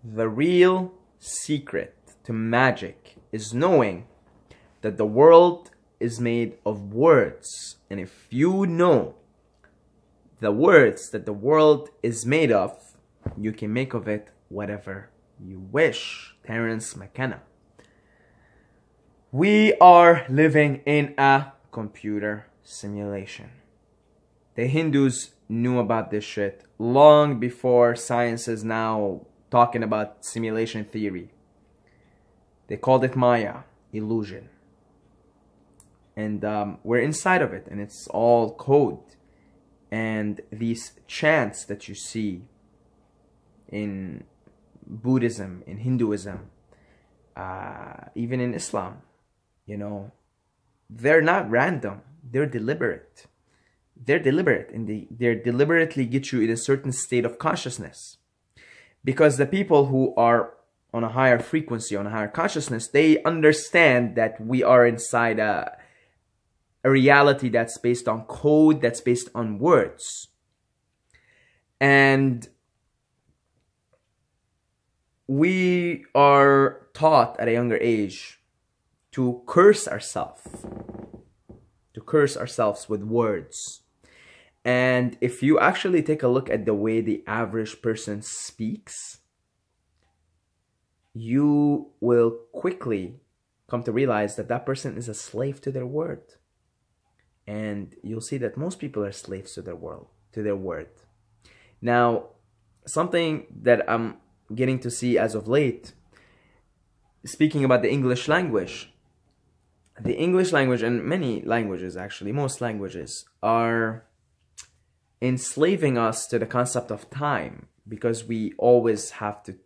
The real secret to magic is knowing that the world is made of words. And if you know the words that the world is made of, you can make of it whatever you wish. Terence McKenna. We are living in a computer simulation. The Hindus knew about this shit long before science is now talking about simulation theory. They called it Maya, illusion. And we're inside of it, and it's all code. And these chants that you see in Buddhism, in Hinduism, even in Islam, you know, they're not random. They're deliberate. They're deliberate, and they deliberately get you in a certain state of consciousness. Because the people who are on a higher frequency, on a higher consciousness, they understand that we are inside a reality that's based on code, that's based on words. And we are taught at a younger age to curse ourselves. To curse ourselves with words. And if you actually take a look at the way the average person speaks, you will quickly come to realize that that person is a slave to their word. And you'll see that most people are slaves to their word. Now, something that I'm getting to see as of late, speaking about the English language. The English language, and many languages actually, most languages, are enslaving us to the concept of time, because we always have to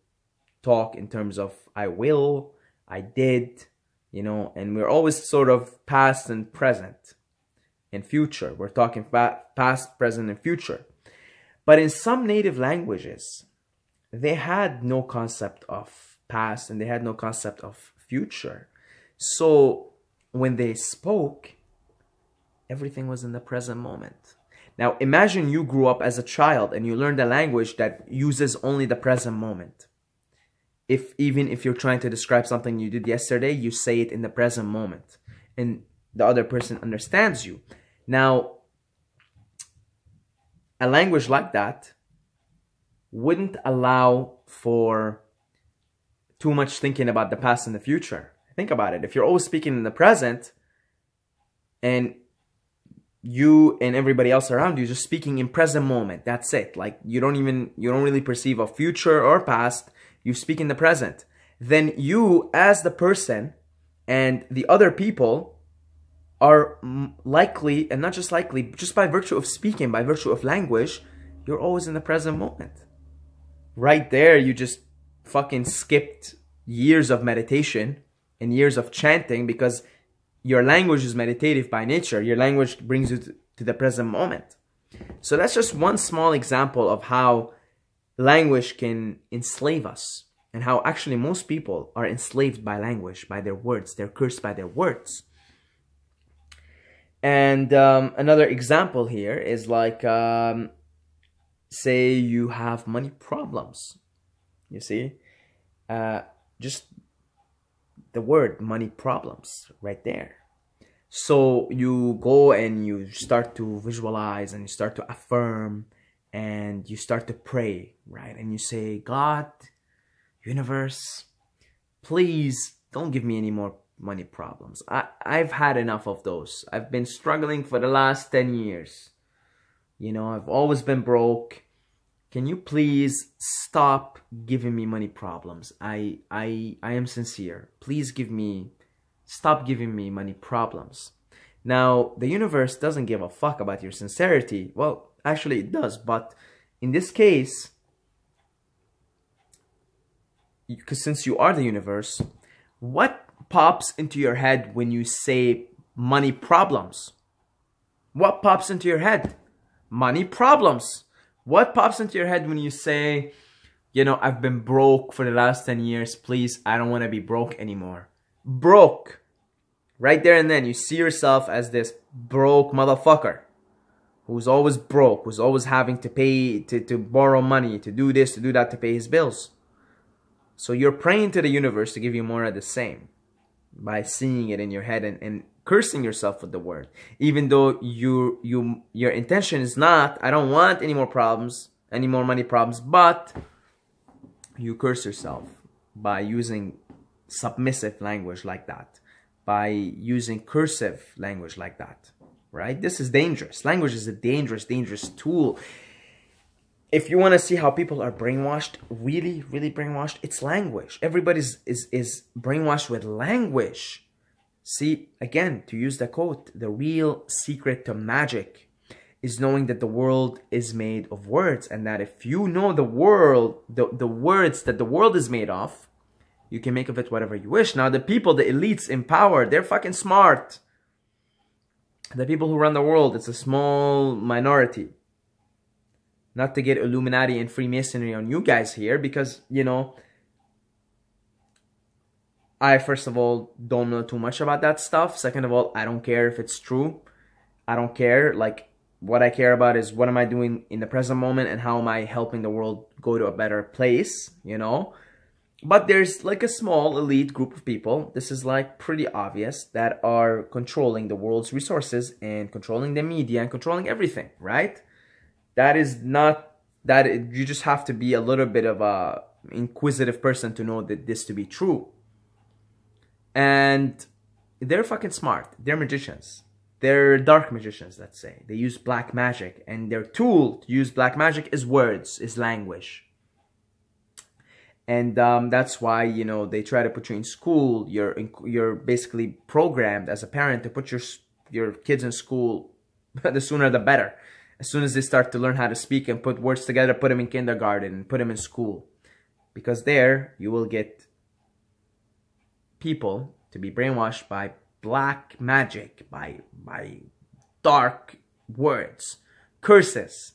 talk in terms of I will, I did, you know, and we're always sort of past and present and future. We're talking past, present, and future. But in some native languages, they had no concept of past and they had no concept of future. So when they spoke, everything was in the present moment. Now, imagine you grew up as a child and you learned a language that uses only the present moment. Even if you're trying to describe something you did yesterday, you say it in the present moment. And the other person understands you. Now, a language like that wouldn't allow for too much thinking about the past and the future. Think about it. If you're always speaking in the present and you and everybody else around you just speaking in present moment, that's it. Like you don't really perceive a future or past. You speak in the present. Then you, as the person, and the other people are likely, and not just likely, just by virtue of speaking, by virtue of language, you're always in the present moment. Right there, you just fucking skipped years of meditation and years of chanting, because your language is meditative by nature. Your language brings you to the present moment. So that's just one small example of how language can enslave us, and how actually most people are enslaved by language, by their words. They're cursed by their words. And another example here is like, say you have money problems. You see? Just the word money problems right there. So you go and you start to visualize and you start to affirm and you start to pray, right? And you say, God, universe, please don't give me any more money problems. I've had enough of those. I've been struggling for the last 10 years. You know, I've always been broke. Can you please stop giving me money problems? I am sincere. Please stop giving me money problems. Now, the universe doesn't give a fuck about your sincerity. Well, actually it does, but in this case, because since you are the universe, what pops into your head when you say money problems? What pops into your head? Money problems. What pops into your head when you say, you know, I've been broke for the last 10 years. Please, I don't want to be broke anymore. Broke. Right there and then, you see yourself as this broke motherfucker who's always broke, who's always having to pay, to borrow money, to do this, to do that, to pay his bills. So you're praying to the universe to give you more of the same by seeing it in your head and cursing yourself with the word, even though your intention is not, I don't want any more problems, any more money problems, but you curse yourself by using submissive language like that, by using cursive language like that, right? This is dangerous. Language is a dangerous tool. If you want to see how people are brainwashed, really brainwashed, it's language. Everybody's is brainwashed with language. See, again, to use the quote, the real secret to magic is knowing that the world is made of words, and that if you know the world, the words that the world is made of, you can make of it whatever you wish. Now, the people, the elites in power, they're fucking smart. The people who run the world, it's a small minority. Not to get Illuminati and Freemasonry on you guys here, because, you know, I, first of all, don't know too much about that stuff. Second of all, I don't care if it's true. I don't care. Like, what I care about is what am I doing in the present moment and how am I helping the world go to a better place, you know? But there's like a small elite group of people, this is like pretty obvious, that are controlling the world's resources and controlling the media and controlling everything, right? That is not, you just have to be a little bit of a inquisitive person to know that this to be true. And they're fucking smart. They're magicians. They're dark magicians, let's say. They use black magic, and their tool to use black magic is words, is language. And that's why, you know, they try to put you in school. You're basically programmed as a parent to put your kids in school. The sooner the better. As soon as they start to learn how to speak and put words together, put them in kindergarten and put them in school. Because there, you will get people to be brainwashed by black magic, by dark words, curses,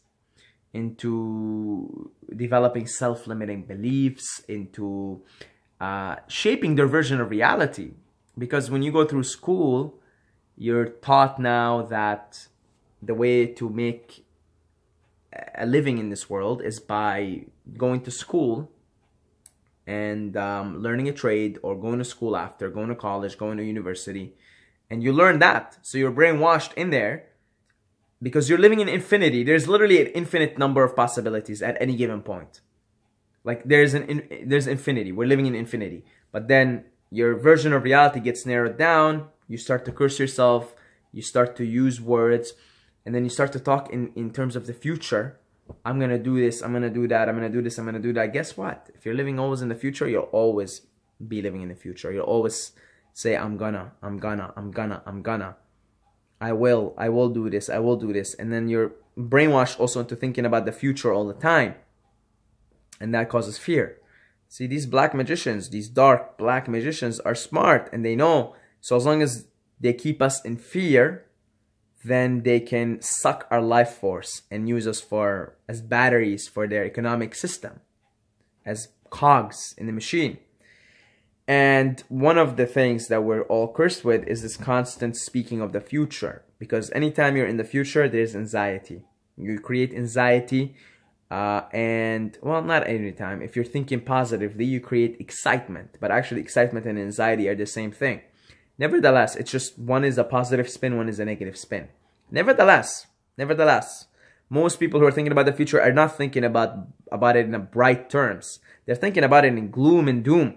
into developing self-limiting beliefs, into shaping their version of reality. Because when you go through school, you're taught now that the way to make a living in this world is by going to school and learning a trade, or going to school after, going to college, going to university, and you learn that. So you're brainwashed in there because you're living in infinity. There's literally an infinite number of possibilities at any given point. Like there's infinity. We're living in infinity. But then your version of reality gets narrowed down. You start to curse yourself. You start to use words. And then you start to talk in terms of the future. I'm going to do this. I'm going to do that. I'm going to do this. I'm going to do that. Guess what? If you're living always in the future, you'll always be living in the future. You'll always say, I will do this. I will do this. And then you're brainwashed also into thinking about the future all the time. And that causes fear. See, these black magicians, these dark black magicians are smart, and they know. So as long as they keep us in fear, then they can suck our life force and use us as batteries for their economic system, as cogs in the machine. And one of the things that we're all cursed with is this constant speaking of the future. Because anytime you're in the future, there's anxiety. You create anxiety, and, well, not anytime. If you're thinking positively, you create excitement. But actually, excitement and anxiety are the same thing. Nevertheless, it's just one is a positive spin, one is a negative spin. Nevertheless, most people who are thinking about the future are not thinking about it in a bright terms. They're thinking about it in gloom and doom.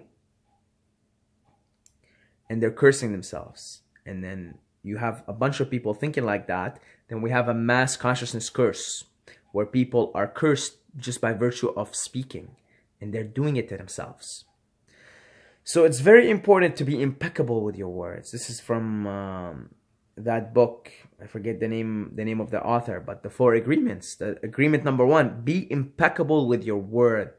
And they're cursing themselves. And then you have a bunch of people thinking like that. Then we have a mass consciousness curse, where people are cursed just by virtue of speaking. And they're doing it to themselves. So it's very important to be impeccable with your words. This is from that book. I forget the name of the author, but the 4 agreements. The agreement number 1, be impeccable with your word.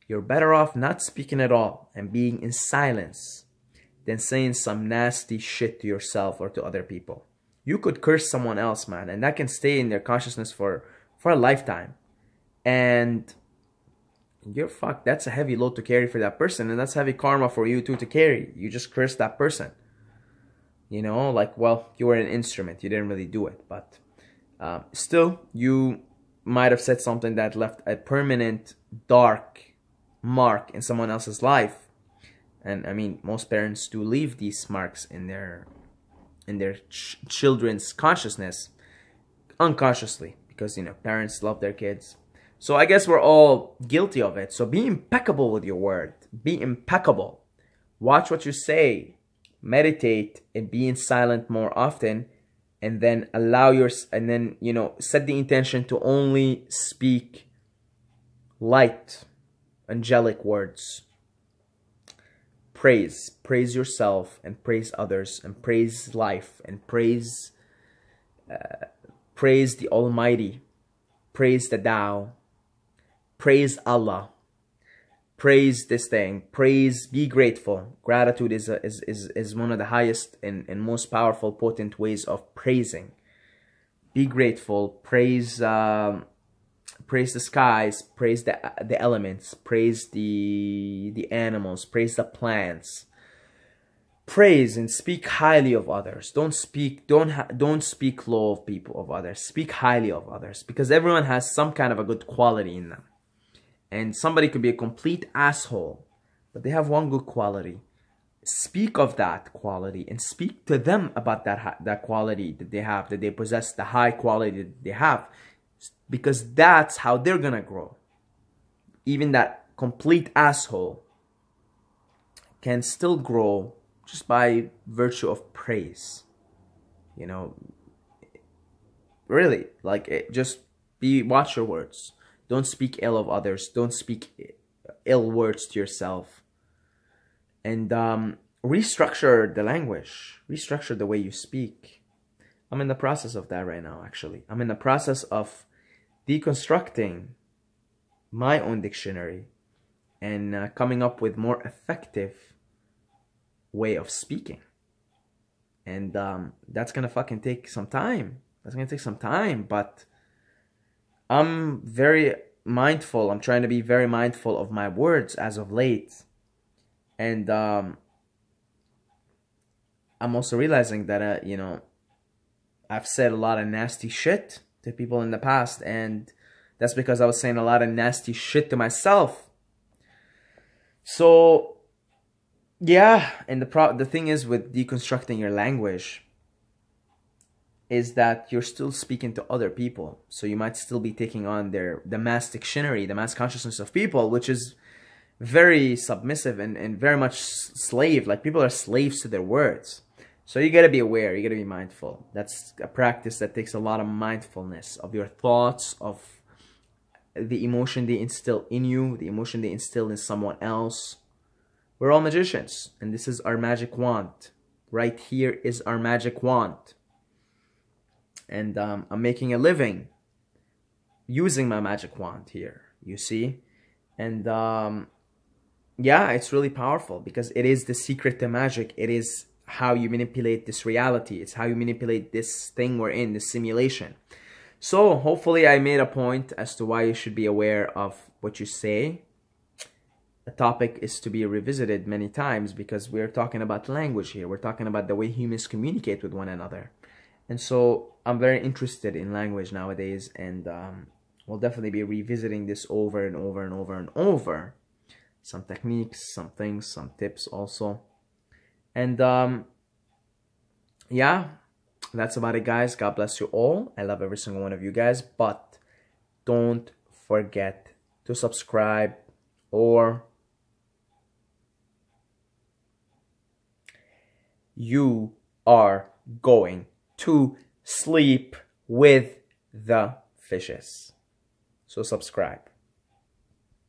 You're better off not speaking at all and being in silence than saying some nasty shit to yourself or to other people. You could curse someone else, man, and that can stay in their consciousness for a lifetime. And you're fucked. That's a heavy load to carry for that person, and that's heavy karma for you too to carry. You just cursed that person. You know, like, well, you were an instrument. You didn't really do it, but still, you might have said something that left a permanent dark mark in someone else's life. And I mean, most parents do leave these marks in their children's consciousness unconsciously, because, you know, parents love their kids. So I guess we're all guilty of it. So be impeccable with your word. Be impeccable. Watch what you say. Meditate and be in silent more often, and then you know, set the intention to only speak light, angelic words. Praise yourself, and praise others, and praise life, and praise the Almighty, praise the Tao, praise Allah, praise this thing, be grateful. Gratitude is one of the highest and most powerful, potent ways of praising. Be grateful, praise the skies, praise the elements, praise the animals, praise the plants. Praise and speak highly of others. Don't speak low of people, of others. Speak highly of others, because everyone has some kind of a good quality in them. And somebody could be a complete asshole, but they have one good quality. Speak of that quality and speak to them about that quality that they have, that they possess, the high quality that they have, because that's how they're gonna grow. Even that complete asshole can still grow just by virtue of praise. You know, really, like, just watch your words. Don't speak ill of others. Don't speak ill words to yourself. And restructure the language. Restructure the way you speak. I'm in the process of that right now, actually. I'm in the process of deconstructing my own dictionary and coming up with more effective way of speaking. And that's gonna fucking take some time. That's gonna take some time, but I'm very mindful. I'm trying to be very mindful of my words as of late. And I'm also realizing that, you know, I've said a lot of nasty shit to people in the past, and that's because I was saying a lot of nasty shit to myself. So, yeah, and the thing is with deconstructing your language is that you're still speaking to other people. So you might still be taking on the mass dictionary, the mass consciousness of people, which is very submissive and very much slave. Like, people are slaves to their words. So you gotta be aware, you gotta be mindful. That's a practice that takes a lot of mindfulness of your thoughts, of the emotion they instill in you, the emotion they instill in someone else. We're all magicians, and this is our magic wand. Right here is our magic wand. And I'm making a living using my magic wand here, you see? And yeah, it's really powerful, because it is the secret to magic. It is how you manipulate this reality. It's how you manipulate this thing we're in, this simulation. So hopefully I made a point as to why you should be aware of what you say. The topic is to be revisited many times, because we're talking about language here. We're talking about the way humans communicate with one another. And so I'm very interested in language nowadays, and we'll definitely be revisiting this over and over and over and over. Some techniques, some things, some tips also. And yeah, that's about it, guys. God bless you all. I love every single one of you guys, but don't forget to subscribe, or you are going to sleep with the fishes. So subscribe.